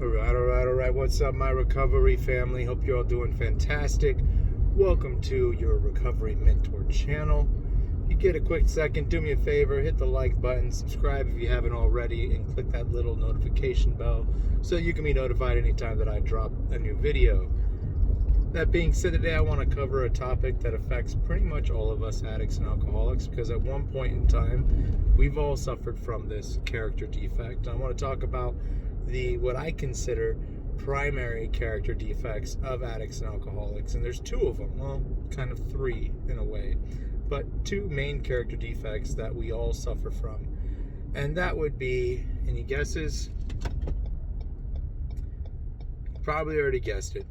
All right. What's up, my recovery family? Hope you're all doing fantastic. Welcome to your Recovery Mentor channel. If you get a quick second, do me a favor, hit the like button, subscribe if you haven't already, and click that little notification bell so you can be notified anytime that I drop a new video. That being said, today I want to cover a topic that affects pretty much all of us addicts and alcoholics, because at one point in time, we've all suffered from this character defect. I want to talk about what I consider primary character defects of addicts and alcoholics, and there's two of them, well, kind of three in a way, but two main character defects that we all suffer from, and that would be, any guesses? Probably already guessed it.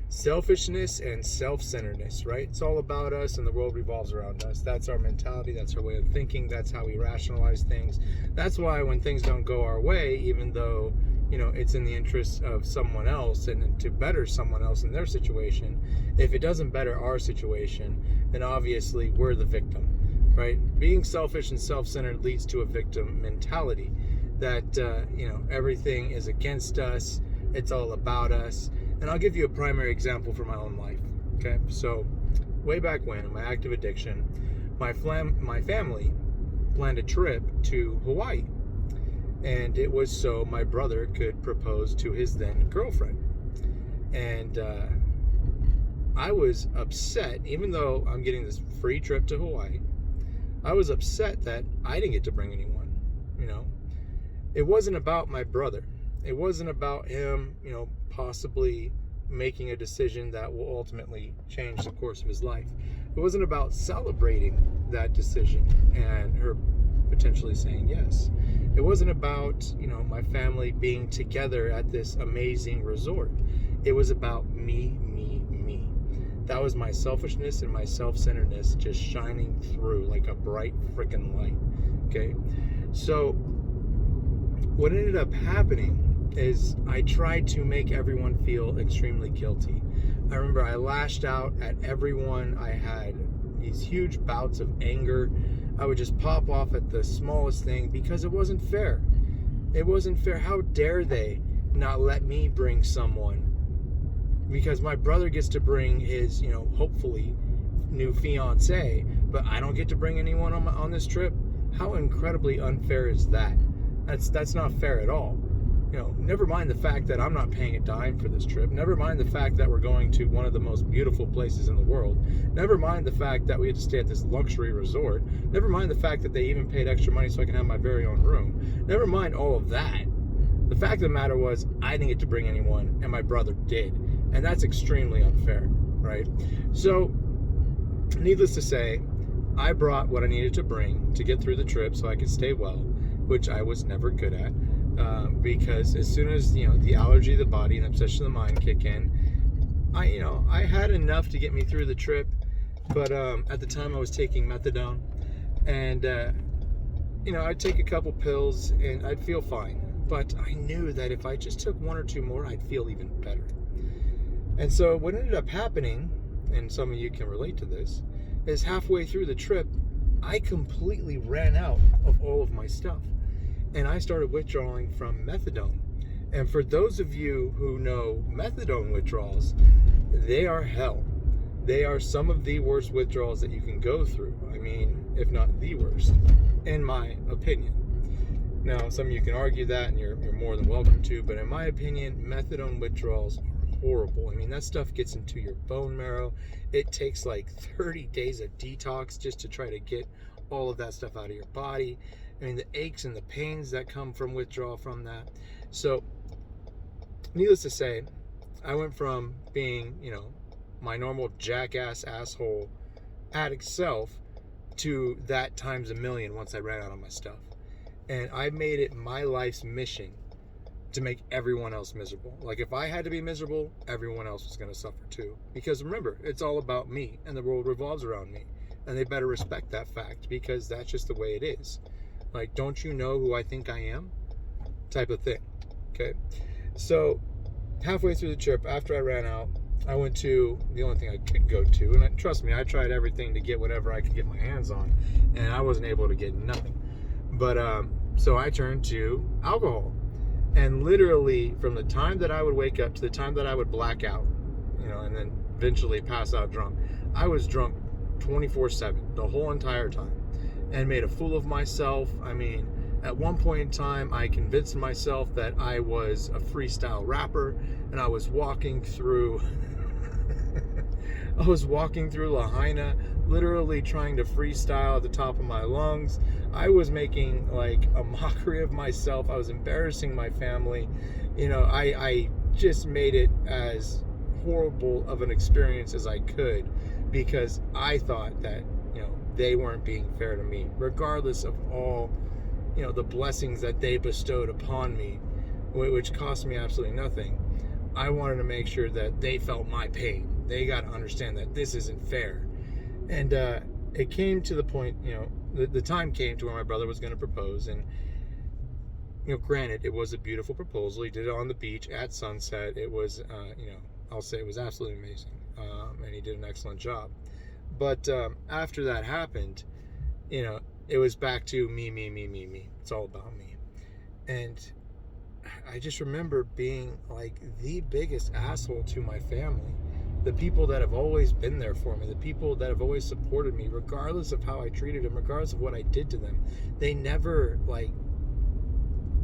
Selfishness and self-centeredness, right? It's all about us and the world revolves around us. That's our mentality, that's our way of thinking, that's how we rationalize things. That's why when things don't go our way, even though it's in the interest of someone else and to better someone else in their situation, if it doesn't better our situation, then obviously we're the victim, right? Being selfish and self-centered leads to a victim mentality that, everything is against us, it's all about us. And I'll give you a primary example from my own life, okay? So, way back when, in my active addiction, my family planned a trip to Hawaii. And it was so my brother could propose to his then girlfriend. And I was upset, even though I'm getting this free trip to Hawaii, I was upset that I didn't get to bring anyone, It wasn't about my brother. It wasn't about him, possibly making a decision that will ultimately change the course of his life. It wasn't about celebrating that decision and her potentially saying yes. It wasn't about, my family being together at this amazing resort. It was about me. That was my selfishness and my self-centeredness just shining through like a bright freaking light, okay? So what ended up happening is I tried to make everyone feel extremely guilty. I remember I lashed out at everyone. I had these huge bouts of anger. I would just pop off at the smallest thing because it wasn't fair. It wasn't fair. How dare they not let me bring someone? Because my brother gets to bring his, hopefully new fiance, but I don't get to bring anyone on this trip. How incredibly unfair is that? That's not fair at all. Never mind the fact that I'm not paying a dime for this trip. Never mind the fact that we're going to one of the most beautiful places in the world. Never mind the fact that we had to stay at this luxury resort. Never mind the fact that they even paid extra money so I can have my very own room. Never mind all of that. The fact of the matter was, I didn't get to bring anyone, and my brother did. And that's extremely unfair, right? So, needless to say, I brought what I needed to bring to get through the trip so I could stay well, which I was never good at. Because as soon as the allergy of the body and obsession of the mind kick in, I had enough to get me through the trip, but at the time I was taking methadone, and I'd take a couple pills and I'd feel fine, but I knew that if I just took one or two more, I'd feel even better. And so what ended up happening, and some of you can relate to this, is halfway through the trip, I completely ran out of all of my stuff. And I started withdrawing from methadone. And for those of you who know methadone withdrawals, they are hell. They are some of the worst withdrawals that you can go through. I mean, if not the worst, in my opinion. Now, some of you can argue that, and you're more than welcome to, but in my opinion, methadone withdrawals are horrible. I mean, that stuff gets into your bone marrow. It takes like 30 days of detox just to try to get all of that stuff out of your body. I mean, the aches and the pains that come from withdrawal from that. So, needless to say, I went from being, my normal jackass asshole addict self to that times a million once I ran out of my stuff. And I made it my life's mission to make everyone else miserable. Like, if I had to be miserable, everyone else was going to suffer too. Because remember, it's all about me, and the world revolves around me. And they better respect that fact, because that's just the way it is. Like, don't you know who I think I am? Type of thing. Okay. So, halfway through the trip, after I ran out, I went to the only thing I could go to. And trust me, I tried everything to get whatever I could get my hands on. And I wasn't able to get nothing. But, so I turned to alcohol. And literally from the time that I would wake up to the time that I would black out, and then eventually pass out drunk, I was drunk 24/7 the whole entire time, and made a fool of myself. I mean, at one point in time, I convinced myself that I was a freestyle rapper, and I was walking through Lahaina, literally trying to freestyle at the top of my lungs. I was making like a mockery of myself. I was embarrassing my family. I just made it as horrible of an experience as I could, because I thought that, they weren't being fair to me, regardless of all, the blessings that they bestowed upon me, which cost me absolutely nothing. I wanted to make sure that they felt my pain. They got to understand that this isn't fair. And it came to the point, the time came to where my brother was going to propose. And, granted, it was a beautiful proposal. He did it on the beach at sunset. It was, I'll say it was absolutely amazing. And he did an excellent job. But after that happened, it was back to me. It's all about me. And I just remember being like the biggest asshole to my family. The people that have always been there for me, the people that have always supported me, regardless of how I treated them, regardless of what I did to them, they never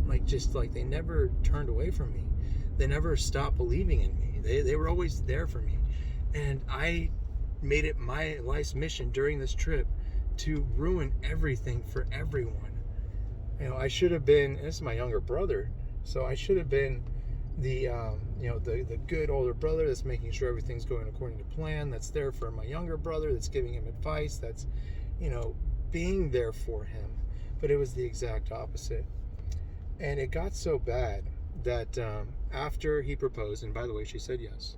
they never turned away from me. They never stopped believing in me. They were always there for me. And I made it my life's mission during this trip to ruin everything for everyone. I should have been, this is my younger brother, so I should have been the good older brother that's making sure everything's going according to plan, that's there for my younger brother, that's giving him advice, that's being there for him. But it was the exact opposite. And it got so bad that after he proposed, and by the way, she said yes,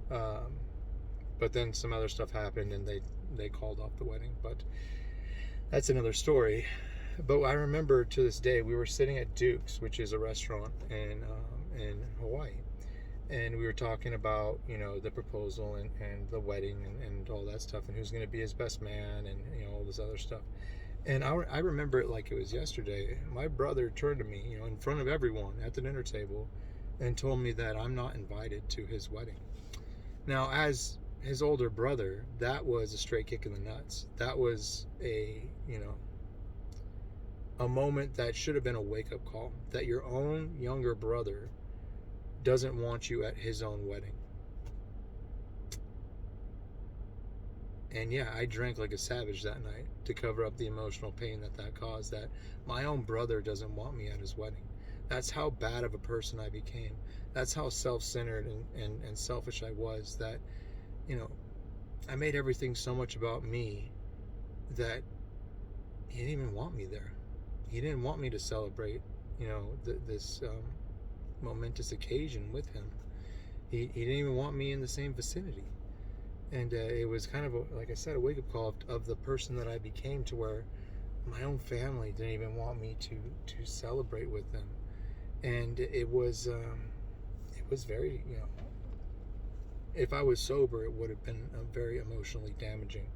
but then some other stuff happened and they called off the wedding, but that's another story. But I remember to this day, we were sitting at Duke's, which is a restaurant in Hawaii, and we were talking about the proposal and the wedding and all that stuff, and who's going to be his best man, and all this other stuff. And I remember it like it was yesterday. My brother turned to me, in front of everyone at the dinner table, and told me that I'm not invited to his wedding. Now, as his older brother, that was a straight kick in the nuts. That was a moment that should have been a wake-up call, that your own younger brother doesn't want you at his own wedding. And yeah, I drank like a savage that night to cover up the emotional pain that caused, that my own brother doesn't want me at his wedding. That's how bad of a person I became. That's how self-centered and selfish I was, that I made everything so much about me that he didn't even want me there. He didn't want me to celebrate, this momentous occasion with him. He didn't even want me in the same vicinity. And it was kind of, like I said, a wake-up call of the person that I became, to where my own family didn't even want me to celebrate with them. And it was very, if I was sober, it would have been very emotionally damaging.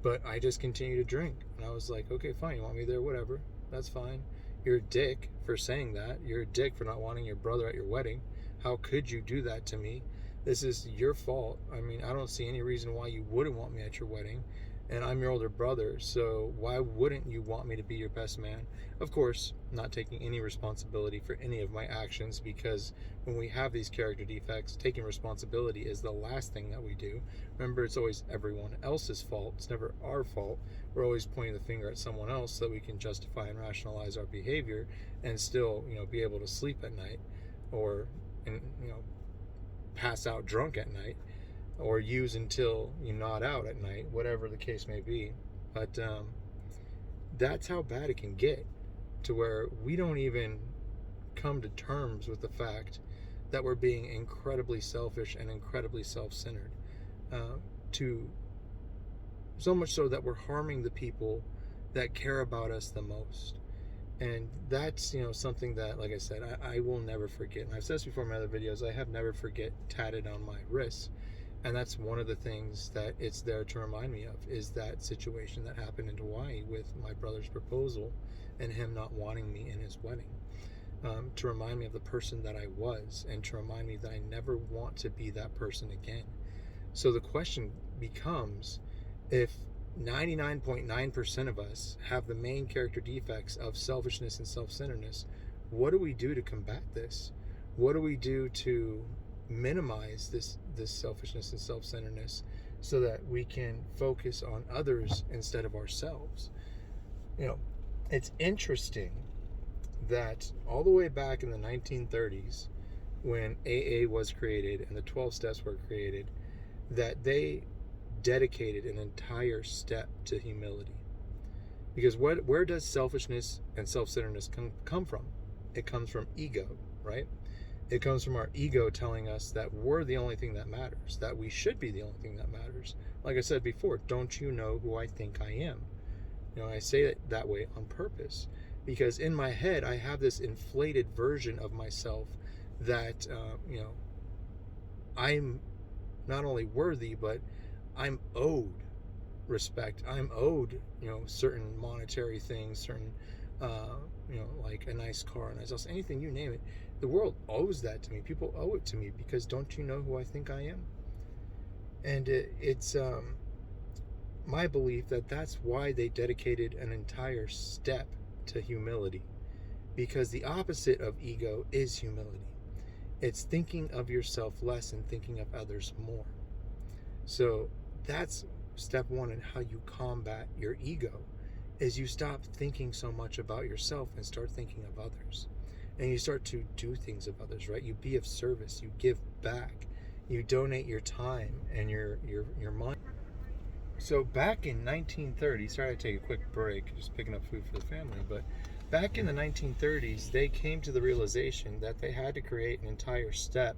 But I just continued to drink. And I was like, okay, fine, you want me there, whatever. That's fine. You're a dick for saying that. You're a dick for not wanting your brother at your wedding. How could you do that to me? This is your fault. I mean, I don't see any reason why you wouldn't want me at your wedding. And I'm your older brother, so why wouldn't you want me to be your best man? Of course, not taking any responsibility for any of my actions, because when we have these character defects, taking responsibility is the last thing that we do. Remember, it's always everyone else's fault. It's never our fault. We're always pointing the finger at someone else so that we can justify and rationalize our behavior and still, be able to sleep at night, or, pass out drunk at night, or use until you nod out at night, whatever the case may be. But that's how bad it can get, to where we don't even come to terms with the fact that we're being incredibly selfish and incredibly self-centered, to so much so that we're harming the people that care about us the most. And that's, something that, like I said, I will never forget. And I've said this before in my other videos, I have never forget tatted on my wrists. And that's one of the things that it's there to remind me of, is that situation that happened in Hawaii with my brother's proposal and him not wanting me in his wedding. to remind me of the person that I was, and to remind me that I never want to be that person again. So the question becomes, if 99.9% of us have the main character defects of selfishness and self-centeredness, what do we do to combat this? What do we do to minimize this selfishness and self-centeredness so that we can focus on others instead of ourselves? It's interesting that all the way back in the 1930s, when AA was created and the 12 steps were created, that they dedicated an entire step to humility. Because where does selfishness and self-centeredness come from? It comes from ego, right? It comes from our ego telling us that we're the only thing that matters, that we should be the only thing that matters. Like I said before, don't you know who I think I am? I say it that way on purpose, because in my head I have this inflated version of myself that I'm not only worthy, but I'm owed respect. I'm owed certain monetary things, certain like a nice car, a nice house, anything, you name it. The world owes that to me. People owe it to me, because don't you know who I think I am? And it's my belief that that's why they dedicated an entire step to humility, because the opposite of ego is humility. It's thinking of yourself less and thinking of others more. So that's step one in how you combat your ego, is you stop thinking so much about yourself and start thinking of others. And you start to do things of others, right? You be of service, you give back, you donate your time and your money. So back in 1930, sorry to take a quick break, just picking up food for the family, but back in the 1930s, they came to the realization that they had to create an entire step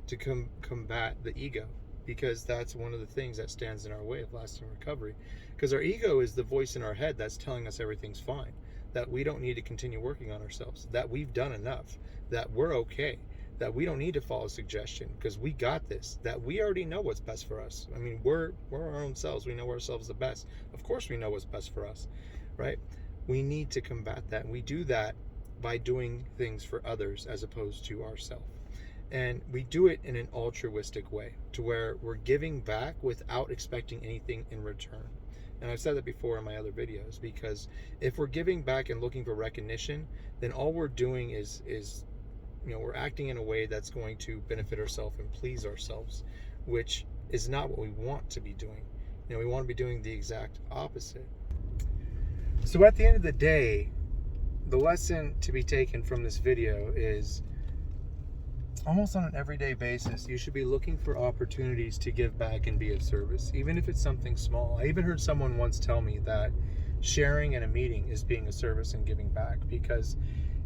to combat the ego, because that's one of the things that stands in our way of lasting recovery. Because our ego is the voice in our head that's telling us everything's fine, that we don't need to continue working on ourselves, that we've done enough, that we're okay, that we don't need to follow suggestion because we got this, that we already know what's best for us. I mean, we're our own selves. We know ourselves the best. Of course we know what's best for us, right? We need to combat that. And we do that by doing things for others as opposed to ourselves. And we do it in an altruistic way, to where we're giving back without expecting anything in return. And I've said that before in my other videos, because if we're giving back and looking for recognition, then all we're doing is we're acting in a way that's going to benefit ourselves and please ourselves, which is not what we want to be doing. We want to be doing the exact opposite. So at the end of the day, the lesson to be taken from this video is, almost on an everyday basis, you should be looking for opportunities to give back and be of service, even if it's something small. I even heard someone once tell me that sharing in a meeting is being of service and giving back, because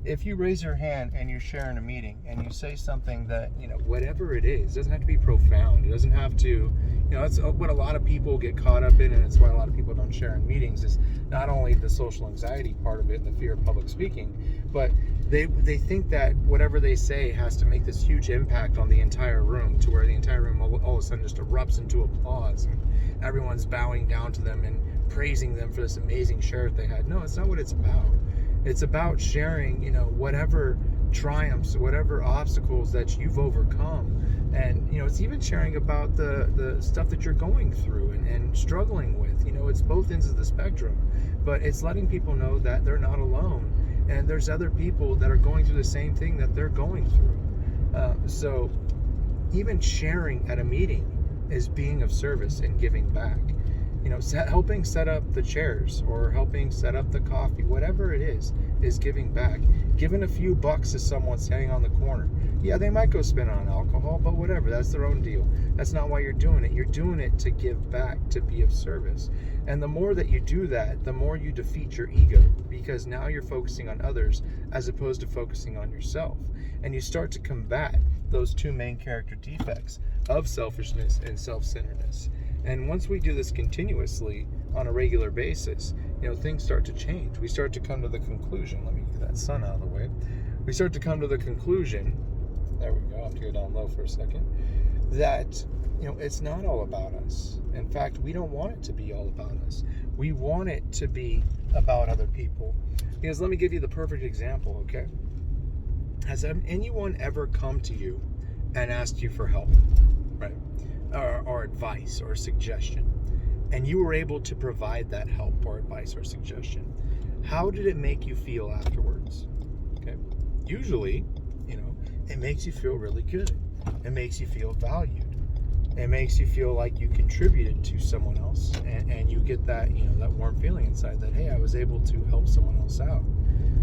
if you raise your hand and you share in a meeting and you say something that, whatever it is, doesn't have to be profound. It doesn't have to, that's what a lot of people get caught up in, and it's why a lot of people don't share in meetings, is not only the social anxiety part of it and the fear of public speaking, but they think that whatever they say has to make this huge impact on the entire room, to where the entire room all of a sudden just erupts into applause and everyone's bowing down to them and praising them for this amazing share that they had. No, it's not what it's about. It's about sharing, whatever triumphs, whatever obstacles that you've overcome. And, it's even sharing about the stuff that you're going through and struggling with. It's both ends of the spectrum. But it's letting people know that they're not alone. And there's other people that are going through the same thing that they're going through. So even sharing at a meeting is being of service and giving back. Helping set up the chairs or helping set up the coffee, whatever it is giving back. Giving a few bucks to someone standing on the corner. Yeah, they might go spend it on alcohol, but whatever, that's their own deal. That's not why you're doing it. You're doing it to give back, to be of service. And the more that you do that, the more you defeat your ego, because now you're focusing on others as opposed to focusing on yourself. And you start to combat those two main character defects of selfishness and self-centeredness. And once we do this continuously on a regular basis, things start to change. We start to come to the conclusion, let me get that sun out of the way. We start to come to the conclusion, there we go, I have to go down low for a second, that, it's not all about us. In fact, we don't want it to be all about us. We want it to be about other people. Because let me give you the perfect example, okay? Has anyone ever come to you and asked you for help, right? Or advice or suggestion, and you were able to provide that help or advice or suggestion? How did it make you feel afterwards? Okay. Usually, it makes you feel really good. It makes you feel valued. It makes you feel like you contributed to someone else, and you get that, that warm feeling inside that, hey, I was able to help someone else out.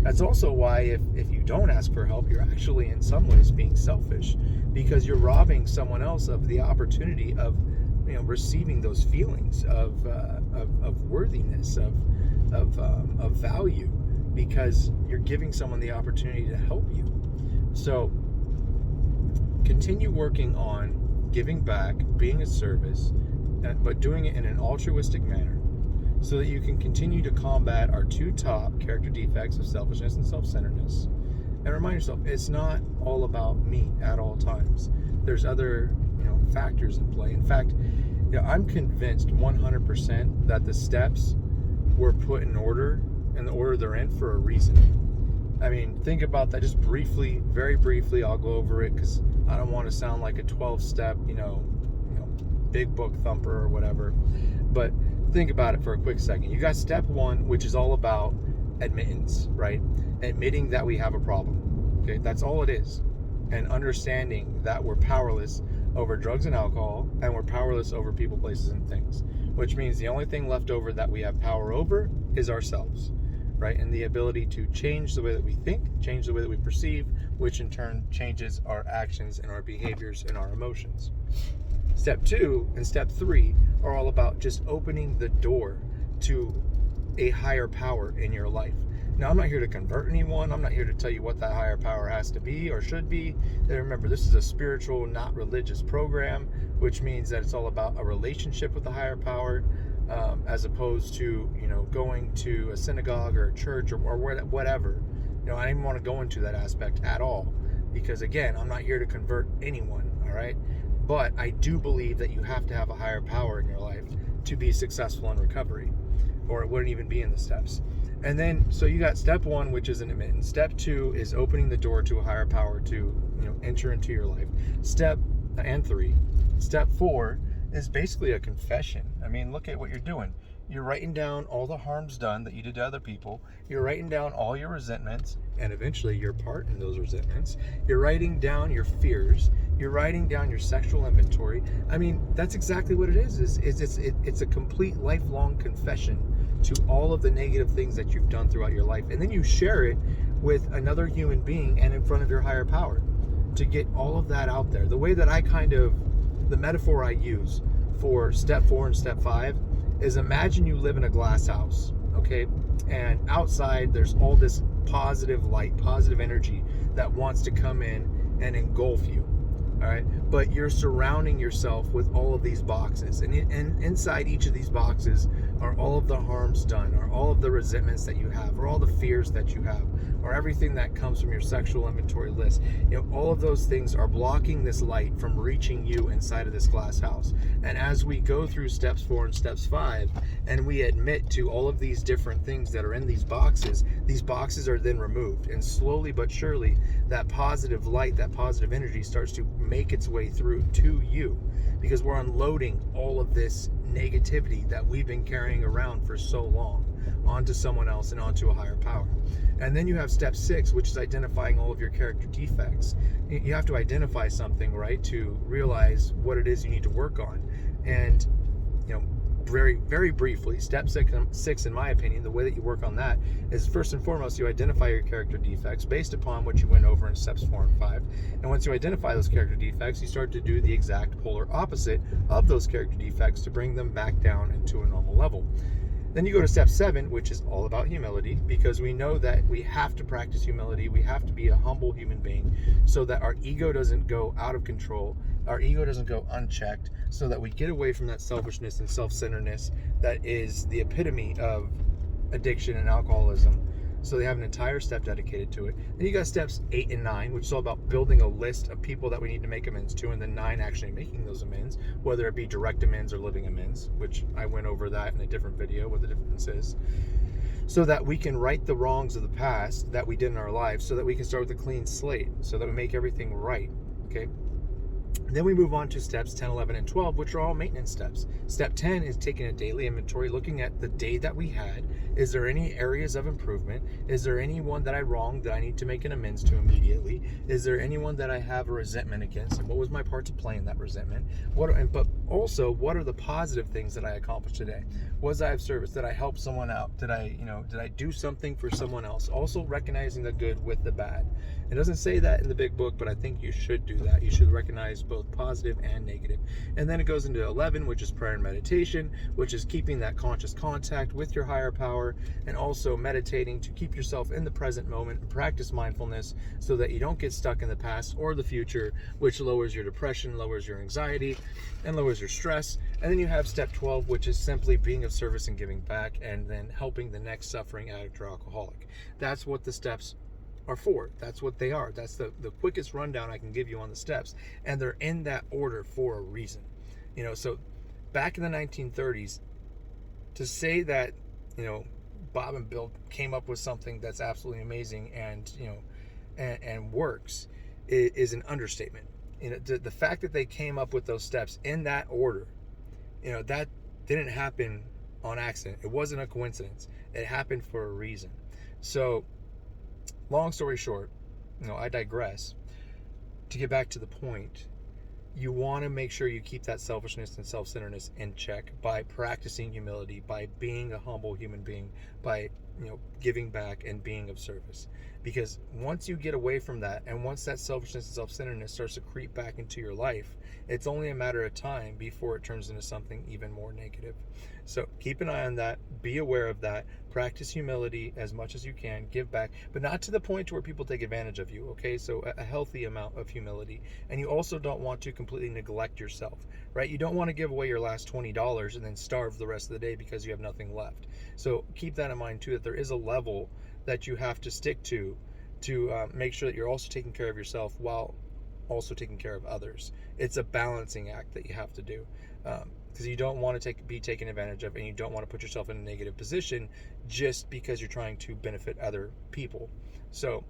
That's also why if you don't ask for help, you're actually in some ways being selfish, because you're robbing someone else of the opportunity of receiving those feelings of worthiness, of value, because you're giving someone the opportunity to help you. So continue working on giving back, being of service, but doing it in an altruistic manner, so that you can continue to combat our two top character defects of selfishness and self-centeredness. And remind yourself, it's not all about me at all times. There's other factors in play. In fact, I'm convinced 100% that the steps were put in order, in the order they're in, for a reason. I mean, think about that just briefly, very briefly. I'll go over it because I don't want to sound like a 12-step, big book thumper or whatever. But think about it for a quick second. You got step 1, which is all about admittance, right? Admitting that we have a problem. Okay, that's all it is. And understanding that we're powerless over drugs and alcohol, and we're powerless over people, places, and things. Which means the only thing left over that we have power over is ourselves, right? And the ability to change the way that we think, change the way that we perceive, which in turn changes our actions and our behaviors and our emotions. Step 2 and step 3 are all about just opening the door to a higher power in your life. Now, I'm not here to convert anyone. I'm not here to tell you what that higher power has to be or should be. And remember, this is a spiritual, not religious program, which means that it's all about a relationship with the higher power, as opposed to, going to a synagogue or a church or whatever. I don't even want to go into that aspect at all, because again, I'm not here to convert anyone, all right? But I do believe that you have to have a higher power in your life to be successful in recovery, or it wouldn't even be in the steps. And then, so you got step 1, which is an admittance. Step 2 is opening the door to a higher power to, enter into your life. Step 3. Step 4 is basically a confession. I mean, look at what you're doing. You're writing down all the harms done that you did to other people. You're writing down all your resentments, and eventually your part in those resentments. You're writing down your fears. You're writing down your sexual inventory. I mean, that's exactly what it is. It's a complete lifelong confession to all of the negative things that you've done throughout your life. And then you share it with another human being and in front of your higher power to get all of that out there. The way that the metaphor I use for step 4 and step 5 is, imagine you live in a glass house, okay? And outside there's all this positive light, positive energy that wants to come in and engulf you, all right? But you're surrounding yourself with all of these boxes, and inside each of these boxes are all of the harms done, or all of the resentments that you have, or all the fears that you have, or everything that comes from your sexual inventory list. All of those things are blocking this light from reaching you inside of this glass house. And as we go through steps 4 and steps 5, and we admit to all of these different things that are in these boxes are then removed, and slowly but surely that positive light, that positive energy starts to make its way through to you, because we're unloading all of this negativity that we've been carrying around for so long onto someone else and onto a higher power. And then you have step 6, which is identifying all of your character defects. You have to identify something, right, to realize what it is you need to work on. And very, very briefly, step 6, in my opinion, the way that you work on that is, first and foremost, you identify your character defects based upon what you went over in steps 4 and 5. And once you identify those character defects, you start to do the exact polar opposite of those character defects to bring them back down into a normal level. Then you go to step 7, which is all about humility, because we know that we have to practice humility. We have to be a humble human being so that our ego doesn't go out of control, our ego doesn't go unchecked, so that we get away from that selfishness and self-centeredness that is the epitome of addiction and alcoholism. So they have an entire step dedicated to it. Then you got steps 8 and 9, which is all about building a list of people that we need to make amends to, and then 9 actually making those amends, whether it be direct amends or living amends, which I went over that in a different video, what the difference is. so that we can right the wrongs of the past that we did in our lives, so that we can start with a clean slate, so that we make everything right. Okay. Then we move on to steps 10, 11, and 12, which are all maintenance steps. Step 10 is taking a daily inventory, looking at the day that we had. Is there any areas of improvement? Is there anyone that I wronged that I need to make an amends to immediately? Is there anyone that I have a resentment against? And what was my part to play in that resentment? But also, what are the positive things that I accomplished today? Was I of service? Did I help someone out? Did I do something for someone else? Also recognizing the good with the bad. It doesn't say that in the big book, but I think you should do that. You should recognize both positive and negative. And then it goes into 11, which is prayer and meditation, which is keeping that conscious contact with your higher power, and also meditating to keep yourself in the present moment and practice mindfulness so that you don't get stuck in the past or the future, which lowers your depression, lowers your anxiety, and lowers your stress. And then you have step 12, which is simply being of service and giving back, and then helping the next suffering addict or alcoholic. That's what the steps are for. That's what they are. That's the quickest rundown I can give you on the steps, and they're in that order for a reason. So back in the 1930s, to say that Bob and Bill came up with something that's absolutely amazing and works is an understatement. The fact that they came up with those steps in that order, that didn't happen on accident. It wasn't a coincidence. It happened for a reason. So long story short, I digress. To get back to the point, you want to make sure you keep that selfishness and self-centeredness in check by practicing humility, by being a humble human being, by giving back and being of service. Because once you get away from that, and once that selfishness and self-centeredness starts to creep back into your life, it's only a matter of time before it turns into something even more negative. So keep an eye on that, be aware of that, practice humility as much as you can, give back, but not to the point to where people take advantage of you, okay? So a healthy amount of humility. And you also don't want to completely neglect yourself, right? You don't want to give away your last $20 and then starve the rest of the day because you have nothing left. So keep that in mind too, that there is a level that you have to stick to make sure that you're also taking care of yourself while also taking care of others. It's a balancing act that you have to do, because you don't want to be taken advantage of, and you don't want to put yourself in a negative position just because you're trying to benefit other people. So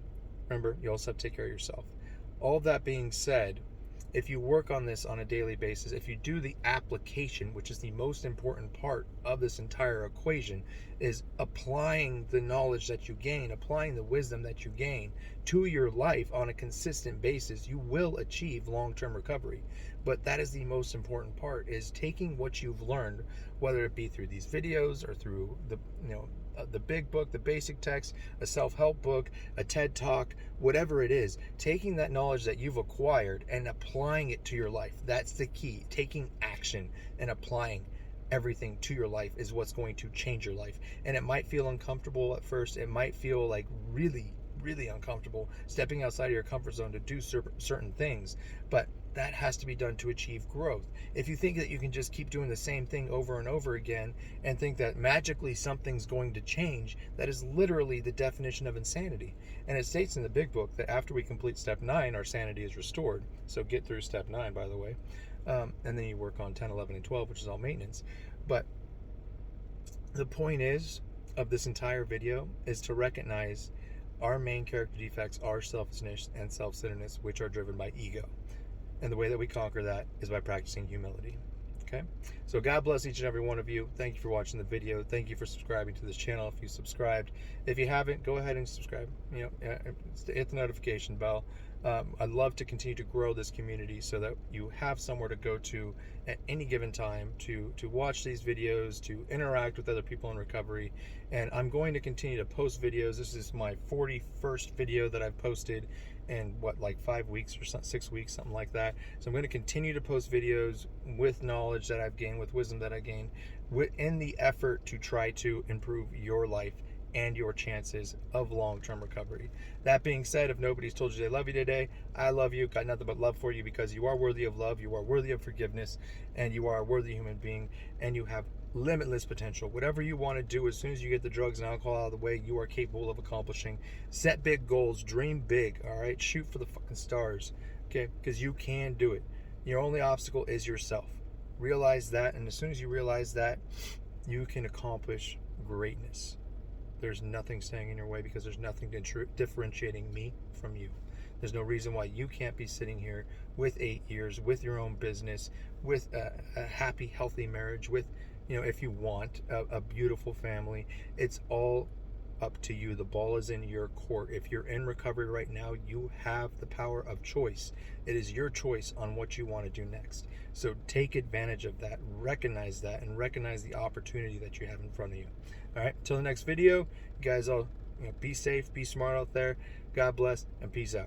remember, you also have to take care of yourself. All of that being said, if you work on this on a daily basis, if you do the application, which is the most important part of this entire equation, is applying the knowledge that you gain, applying the wisdom that you gain to your life on a consistent basis, you will achieve long-term recovery. But that is the most important part, is taking what you've learned, whether it be through these videos or through the big book, the basic text, a self-help book, a TED talk, whatever it is, taking that knowledge that you've acquired and applying it to your life. That's the key. Taking action and applying everything to your life is what's going to change your life. And it might feel uncomfortable at first. It might feel like really, really uncomfortable stepping outside of your comfort zone to do certain things, but that has to be done to achieve growth. If you think that you can just keep doing the same thing over and over again and think that magically something's going to change, that is literally the definition of insanity. And it states in the big book that after we complete step 9, our sanity is restored. So get through step 9, by the way. And then you work on 10, 11, and 12, which is all maintenance. But the point of this entire video is to recognize our main character defects are selfishness and self-centeredness, which are driven by ego. And the way that we conquer that is by practicing humility. Okay? So God bless each and every one of you. Thank you for watching the video. Thank you for subscribing to this channel if you subscribed. If you haven't, go ahead and subscribe. Hit the notification bell. I'd love to continue to grow this community so that you have somewhere to go to at any given time to watch these videos, to interact with other people in recovery. And I'm going to continue to post videos. This is my 41st video that I've posted in 5 weeks or 6 weeks, something like that. So I'm going to continue to post videos with knowledge that I've gained, with wisdom that I gained, in the effort to try to improve your life and your chances of long-term recovery. That being said, if nobody's told you they love you today, I love you. Got nothing but love for you, because you are worthy of love, you are worthy of forgiveness, and you are a worthy human being, and you have limitless potential. Whatever you want to do, as soon as you get the drugs and alcohol out of the way, you are capable of accomplishing. Set big goals, dream big, all right? Shoot for the fucking stars, okay? Because you can do it. Your only obstacle is yourself. Realize that, and as soon as you realize that, you can accomplish greatness. There's nothing standing in your way because there's nothing differentiating me from you. There's no reason why you can't be sitting here with 8 years, with your own business, with a happy, healthy marriage, with, if you want, a beautiful family. It's all up to you. The ball is in your court. If you're in recovery right now, you have the power of choice. It is your choice on what you want to do next. So take advantage of that, recognize that, and recognize the opportunity that you have in front of you. All right, until the next video, you guys all be safe, be smart out there. God bless, and peace out.